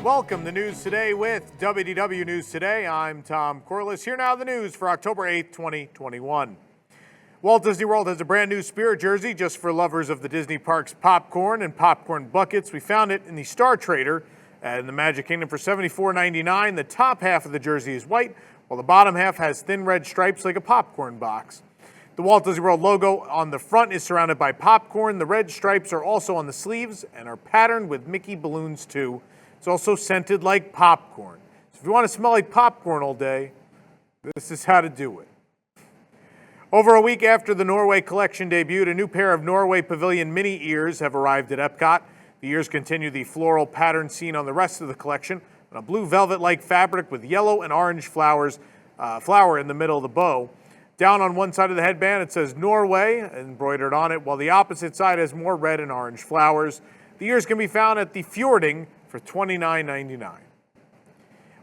Welcome to News Today with WDW News Today. I'm Tom Corliss. Here now the news for October 8th, 2021. Walt Disney World has a brand new Spirit jersey just for lovers of the Disney Parks popcorn and popcorn buckets. We found it in the Star Trader in the Magic Kingdom for $74.99. The top half of the jersey is white, while the bottom half has thin red stripes like a popcorn box. The Walt Disney World logo on the front is surrounded by popcorn. The red stripes are also on the sleeves and are patterned with Mickey balloons too. It's also scented like popcorn. So if you want to smell like popcorn all day, this is how to do it. Over a week after the Norway collection debuted, a new pair of Norway Pavilion mini ears have arrived at Epcot. The ears continue the floral pattern seen on the rest of the collection on a blue velvet-like fabric with yellow and orange flower in the middle of the bow. Down on one side of the headband, it says Norway embroidered on it, while the opposite side has more red and orange flowers. The ears can be found at the Fjording for $29.99.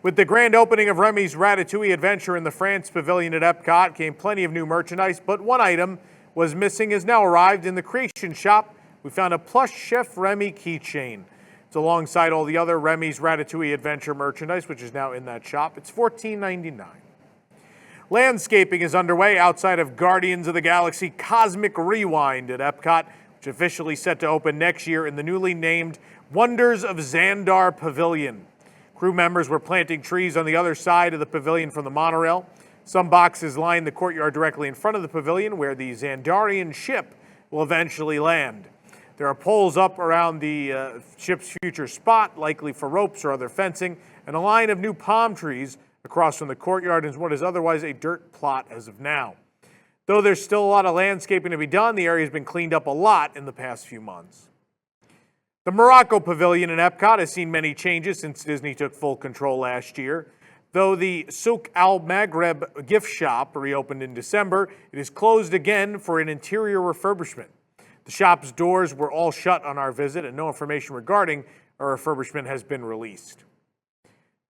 With the grand opening of Remys Ratatouille Adventure in the France Pavilion at Epcot came plenty of new merchandise, but one item was missing has now arrived in the Creation Shop. We found a plush Chef Remys keychain. It's alongside all the other Remys Ratatouille Adventure merchandise, which is now in that shop. It's $14.99. Landscaping is underway outside of Guardians of the Galaxy Cosmic Rewind at Epcot, which officially set to open next year in the newly named Wonders of Xandar Pavilion. Crew members were planting trees on the other side of the pavilion from the monorail. Some boxes line the courtyard directly in front of the pavilion where the Xandarian ship will eventually land. There are poles up around the ship's future spot, likely for ropes or other fencing, and a line of new palm trees across from the courtyard in what is otherwise a dirt plot as of now. Though there's still a lot of landscaping to be done, the area has been cleaned up a lot in the past few months. The Morocco Pavilion in Epcot has seen many changes since Disney took full control last year. Though the Souk Al Maghreb gift shop reopened in December, it is closed again for an interior refurbishment. The shop's doors were all shut on our visit, and no information regarding a refurbishment has been released.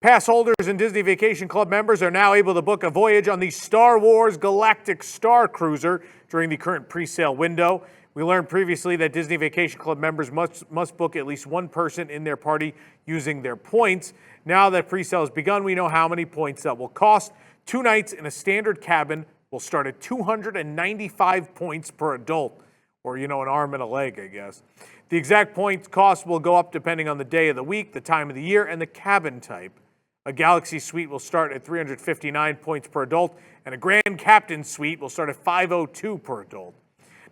Pass holders and Disney Vacation Club members are now able to book a voyage on the Star Wars Galactic Starcruiser during the current pre-sale window. We learned previously that Disney Vacation Club members must book at least one person in their party using their points. Now that pre-sale has begun, we know how many points that will cost. 2 nights in a standard cabin will start at 295 points per adult, or, an arm and a leg, I guess. The exact points cost will go up depending on the day of the week, the time of the year, and the cabin type. A Galaxy Suite will start at 359 points per adult, and a Grand Captain Suite will start at 502 per adult.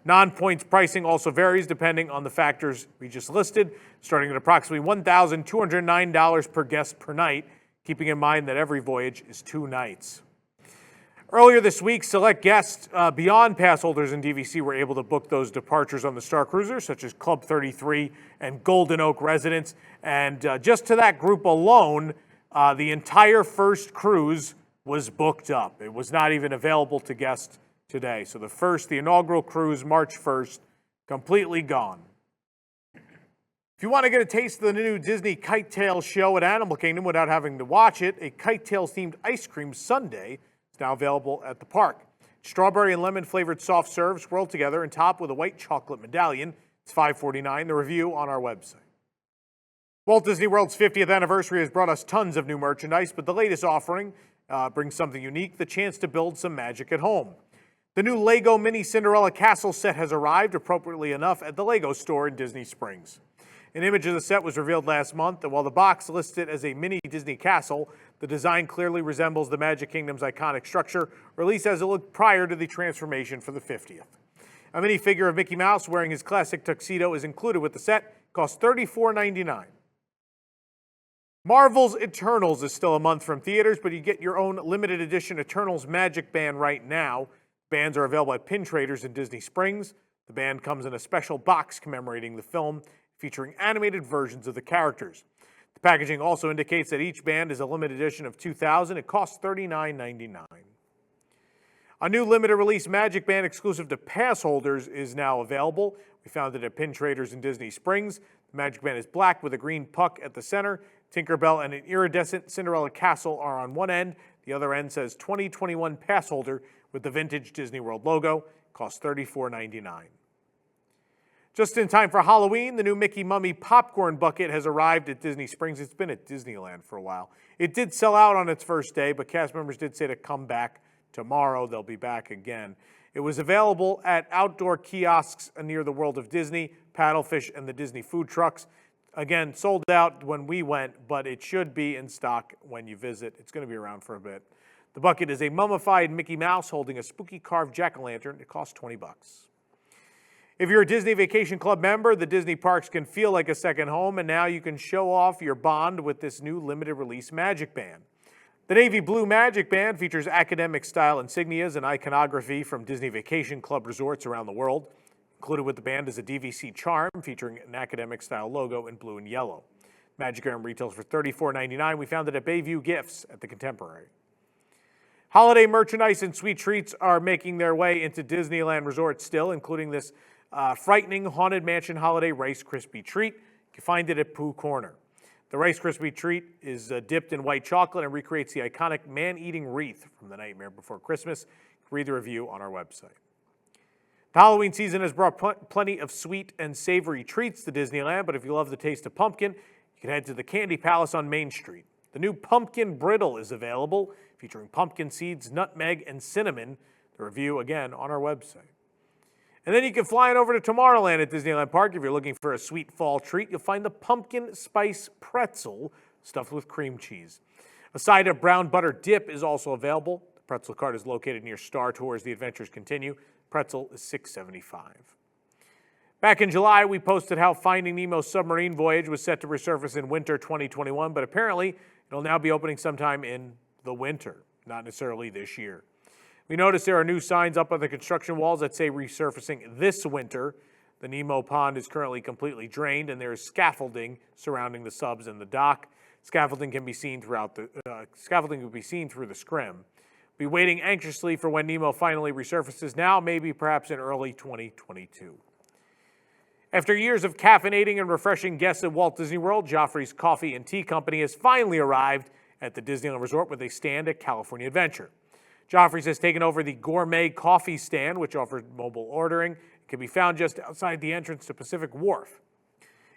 Non-points pricing also varies depending on the factors we just listed, starting at approximately $1,209 per guest per night, keeping in mind that every voyage is 2 nights. Earlier this week, select guests beyond pass holders and DVC were able to book those departures on the Starcruiser, such as Club 33 and Golden Oak residents. And just to that group alone, the entire first cruise was booked up. It was not even available to guests today. So the inaugural cruise, March 1st, completely gone. If you want to get a taste of the new Disney Kite Tail show at Animal Kingdom without having to watch it, a Kite Tails themed ice cream sundae is now available at the park. Strawberry and lemon flavored soft serve swirled together and topped with a white chocolate medallion. It's $5.49. The review on our website. Walt Disney World's 50th anniversary has brought us tons of new merchandise, but the latest offering brings something unique, the chance to build some magic at home. The new Lego Mini Cinderella Castle set has arrived, appropriately enough, at the Lego store in Disney Springs. An image of the set was revealed last month, and while the box lists it as a mini Disney castle, the design clearly resembles the Magic Kingdom's iconic structure, or at least as it looked prior to the transformation for the 50th. A minifigure of Mickey Mouse wearing his classic tuxedo is included with the set, costs $34.99. Marvel's Eternals is still a month from theaters, but you get your own limited edition Eternals Magic Band right now. Bands are available at pin traders in Disney Springs. The band comes in a special box commemorating the film, featuring animated versions of the characters. The packaging also indicates that each band is a limited edition of 2,000. It costs $39.99. A new limited release Magic Band exclusive to pass holders is now available. We found it at pin traders in Disney Springs. The Magic Band is black with a green puck at the center. Tinkerbell and an iridescent Cinderella castle are on one end. The other end says 2021 pass holder with the vintage Disney World logo. Costs $34.99. Just in time for Halloween, the new Mickey Mummy popcorn bucket has arrived at Disney Springs. It's been at Disneyland for a while. It did sell out on its first day, but cast members did say to come back tomorrow. They'll be back again. It was available at outdoor kiosks near the World of Disney, Paddlefish, and the Disney food trucks. Again, sold out when we went, but it should be in stock when you visit. It's going to be around for a bit. The bucket is a mummified Mickey Mouse holding a spooky carved jack-o'-lantern. It costs $20. If you're a Disney Vacation Club member, the Disney parks can feel like a second home, and now you can show off your bond with this new limited release Magic Band. The navy blue Magic Band features academic-style insignias and iconography from Disney Vacation Club resorts around the world. Included with the band is a DVC charm featuring an academic-style logo in blue and yellow. Magic Band retails for $34.99. We found it at Bayview Gifts at the Contemporary. Holiday merchandise and sweet treats are making their way into Disneyland resorts still, including this frightening Haunted Mansion Holiday Rice Krispie treat. You can find it at Pooh Corner. The Rice Krispie treat is dipped in white chocolate and recreates the iconic man-eating wreath from The Nightmare Before Christmas. Read the review on our website. The Halloween season has brought plenty of sweet and savory treats to Disneyland, but if you love the taste of pumpkin, you can head to the Candy Palace on Main Street. The new pumpkin brittle is available, featuring pumpkin seeds, nutmeg, and cinnamon. The review, again, on our website. And then you can fly on over to Tomorrowland at Disneyland Park. If you're looking for a sweet fall treat, you'll find the pumpkin spice pretzel stuffed with cream cheese. A side of brown butter dip is also available. The pretzel cart is located near Star Tours. The adventures continue. Pretzel is $6.75. Back in July, we posted how Finding Nemo's submarine voyage was set to resurface in winter 2021, but apparently it'll now be opening sometime in the winter, not necessarily this year. We noticed there are new signs up on the construction walls that say resurfacing this winter. The Nemo pond is currently completely drained, and there is scaffolding surrounding the subs and the dock. Scaffolding can be seen through the scrim. Be waiting anxiously for when Nemo finally resurfaces now, maybe perhaps in early 2022. After years of caffeinating and refreshing guests at Walt Disney World, Joffrey's Coffee and Tea Company has finally arrived at the Disneyland Resort with a stand at California Adventure. Joffrey's has taken over the gourmet coffee stand, which offers mobile ordering. It can be found just outside the entrance to Pacific Wharf.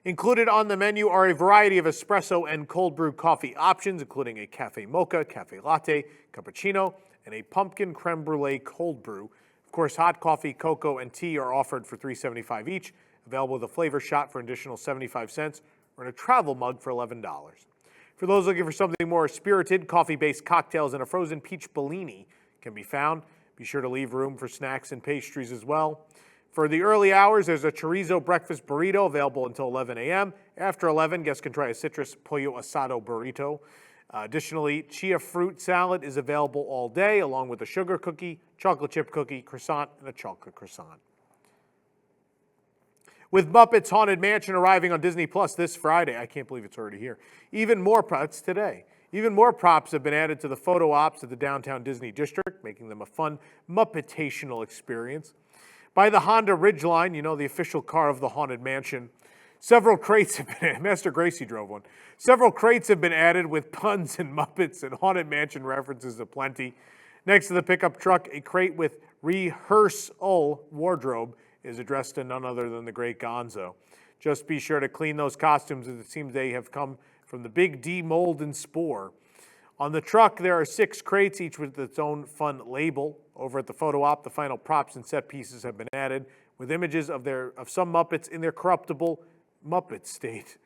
Included on the menu are a variety of espresso and cold brew coffee options, including a cafe mocha, cafe latte, cappuccino, and a pumpkin creme brulee cold brew. Of course, hot coffee, cocoa, and tea are offered for $3.75 each, available with a flavor shot for an additional 75 cents, or in a travel mug for $11. For those looking for something more spirited, coffee-based cocktails and a frozen peach Bellini can be found. Be sure to leave room for snacks and pastries as well. For the early hours, there's a chorizo breakfast burrito available until 11 a.m. After 11, guests can try a citrus pollo asado burrito. Additionally, chia fruit salad is available all day, along with a sugar cookie, chocolate chip cookie, croissant, and a chocolate croissant. With Muppet's Haunted Mansion arriving on Disney Plus this Friday, I can't believe it's already here. Even more props today. Even more props have been added to the photo ops at the downtown Disney District, making them a fun Muppetational experience. By the Honda Ridgeline, you know, the official car of the Haunted Mansion, several crates have been, Master Gracie drove one. Several crates have been added with puns and Muppets and Haunted Mansion references aplenty. Next to the pickup truck, a crate with rehearsal wardrobe is addressed to none other than the great Gonzo. Just be sure to clean those costumes, as it seems they have come from the Big D mold and spore. On the truck, there are 6 crates, each with its own fun label. Over at the photo op, the final props and set pieces have been added, with images of some Muppets in their corruptible Muppet state.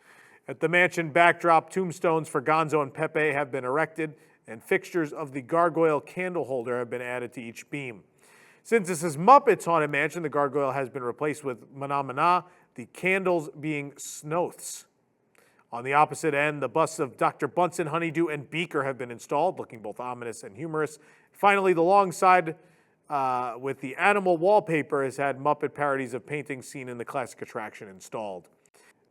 At the mansion backdrop, tombstones for Gonzo and Pepe have been erected, and fixtures of the gargoyle candle holder have been added to each beam. Since this is Muppet's Haunted Mansion, the gargoyle has been replaced with Mana Mana, the candles being Snoths. On the opposite end, the busts of Dr. Bunsen, Honeydew, and Beaker have been installed, looking both ominous and humorous. Finally, the long side with the animal wallpaper has had Muppet parodies of paintings seen in the classic attraction installed.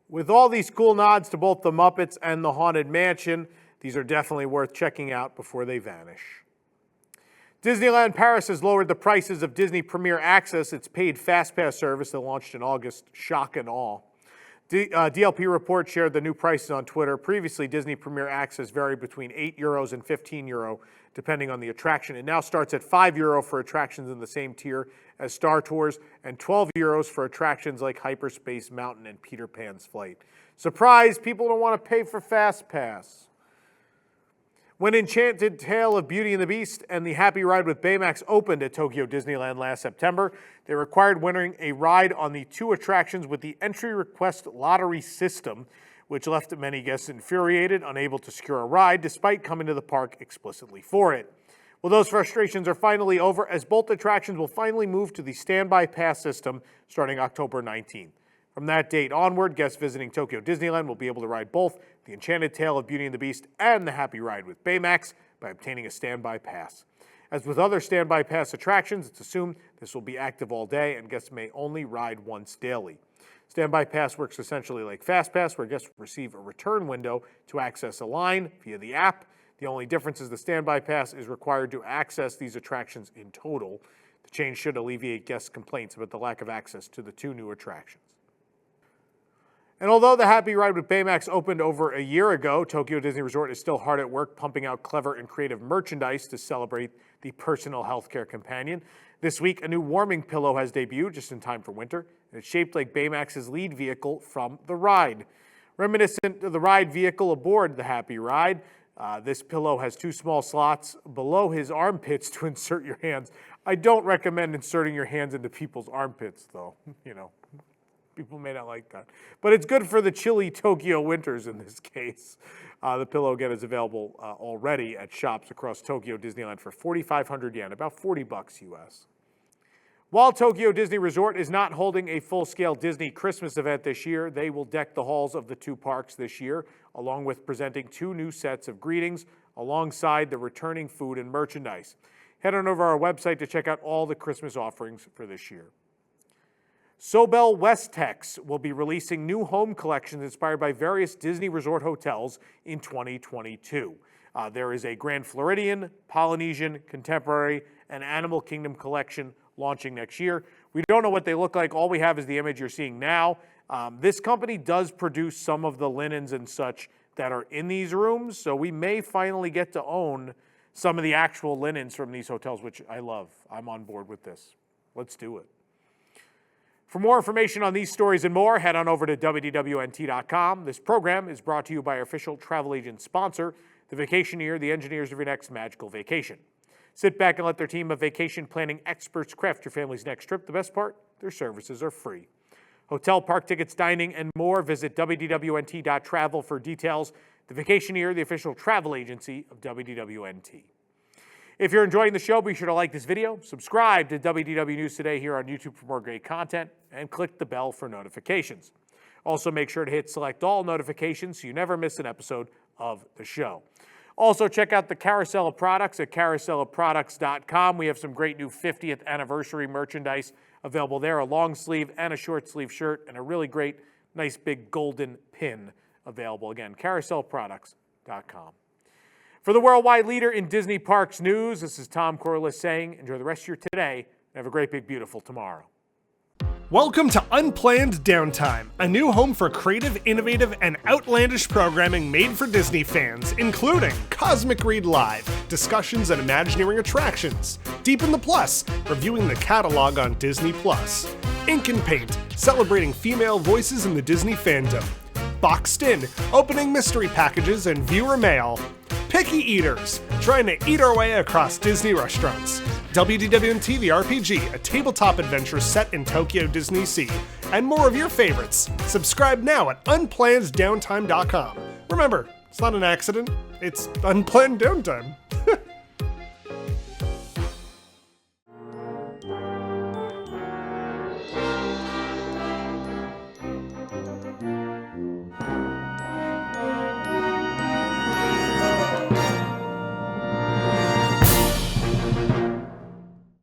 With all these cool nods to both the Muppets and the Haunted Mansion, these are definitely worth checking out before they vanish. Disneyland Paris has lowered the prices of Disney Premier Access, its paid FastPass service that launched in August. Shock and awe. DLP Report shared the new prices on Twitter. Previously, Disney Premier Access varied between €8 and €15, depending on the attraction. It now starts at €5 for attractions in the same tier as Star Tours and €12 for attractions like Hyperspace Mountain and Peter Pan's Flight. Surprise, people don't want to pay for Fast Pass. When Enchanted Tale of Beauty and the Beast and the Happy Ride with Baymax opened at Tokyo Disneyland last September, they required winning a ride on the two attractions with the entry request lottery system, which left many guests infuriated, unable to secure a ride despite coming to the park explicitly for it. Well, those frustrations are finally over as both attractions will finally move to the standby pass system starting October 19th. From that date onward, guests visiting Tokyo Disneyland will be able to ride both the Enchanted Tale of Beauty and the Beast and the Happy Ride with Baymax by obtaining a standby pass. As with other standby pass attractions, it's assumed this will be active all day and guests may only ride once daily. Standby pass works essentially like Fast Pass, where guests receive a return window to access a line via the app. The only difference is the standby pass is required to access these attractions in total. The change should alleviate guests' complaints about the lack of access to the two new attractions. And although the Happy Ride with Baymax opened over a year ago, Tokyo Disney Resort is still hard at work pumping out clever and creative merchandise to celebrate the personal healthcare companion. This week, a new warming pillow has debuted just in time for winter, and it's shaped like Baymax's lead vehicle from the ride. Reminiscent of the ride vehicle aboard the Happy Ride, this pillow has two small slots below his armpits to insert your hands. I don't recommend inserting your hands into people's armpits, though, People may not like that. But it's good for the chilly Tokyo winters in this case. The pillow, again, is available already at shops across Tokyo Disneyland for 4,500 yen, about $40 US. While Tokyo Disney Resort is not holding a full-scale Disney Christmas event this year, they will deck the halls of the two parks this year, along with presenting two new sets of greetings alongside the returning food and merchandise. Head on over our website to check out all the Christmas offerings for this year. Sobel Westex will be releasing new home collections inspired by various Disney Resort hotels in 2022. There is a Grand Floridian, Polynesian, Contemporary, and Animal Kingdom collection launching next year. We don't know what they look like. All we have is the image you're seeing now. This company does produce some of the linens and such that are in these rooms, so we may finally get to own some of the actual linens from these hotels, which I love. I'm on board with this. Let's do it. For more information on these stories and more, head on over to WDWNT.com. This program is brought to you by our official travel agent sponsor, the Vacationeer, the engineers of your next magical vacation. Sit back and let their team of vacation planning experts craft your family's next trip. The best part, their services are free. Hotel, park tickets, dining, and more. Visit WDWNT.travel for details. The Vacationeer, the official travel agency of WDWNT. If you're enjoying the show, be sure to like this video, subscribe to WDW News Today here on YouTube for more great content, and click the bell for notifications. Also, make sure to hit select all notifications so you never miss an episode of the show. Also, check out the Carousel of Products at carouselofproducts.com. We have some great new 50th anniversary merchandise available there, a long sleeve and a short sleeve shirt, and a really great, nice big golden pin available. Again, carouselofproducts.com. For the worldwide leader in Disney Parks news, this is Tom Corliss saying, enjoy the rest of your today and have a great, big, beautiful tomorrow. Welcome to Unplanned Downtime, a new home for creative, innovative, and outlandish programming made for Disney fans, including Cosmic Read Live, discussions and Imagineering attractions, Deep in the Plus, reviewing the catalog on Disney Plus, Ink and Paint, celebrating female voices in the Disney fandom, Boxed In, opening mystery packages and viewer mail, Picky Eaters, trying to eat our way across Disney restaurants, WDWNT the RPG, a tabletop adventure set in Tokyo Disney Sea, and more of your favorites. Subscribe now at unplanneddowntime.com. Remember, it's not an accident, it's unplanned downtime.